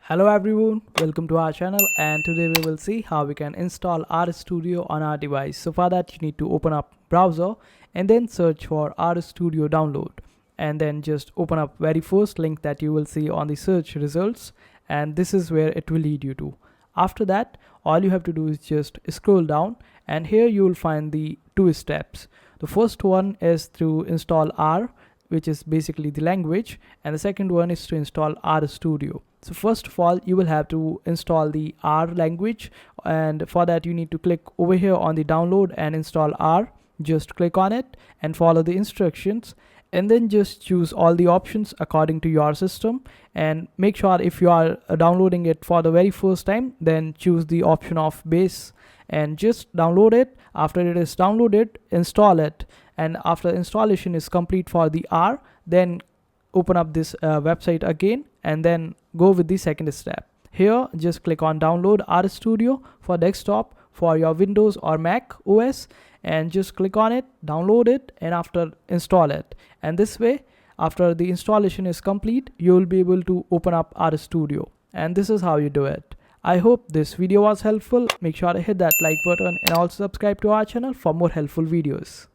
Hello everyone, welcome to our channel, and today we will see how we can install RStudio on our device. So for that you need to open up browser and then search for RStudio download, and then just open up very first link that you will see on the search results, and this is where it will lead you to. After that, all you have to do is just scroll down, and here you will find the two steps. The first one is to install R, which is basically the language, and the second one is to install RStudio. So first of all, you will have to install the R language, and for that you need to click over here on the download and install R. Just click on it and follow the instructions, and then just choose all the options according to your system, and make sure if you are downloading it for the very first time, then choose the option of base and just download it. After it is downloaded, install it, and after installation is complete for the R, then open up this website again and then go with the second step. Here just click on download RStudio for desktop for your Windows or Mac OS, and just click on it, download it, and after install it. And this way, after the installation is complete, you will be able to open up RStudio, and this is how you do it. I hope this video was helpful. Make sure to hit that like button and also subscribe to our channel for more helpful videos.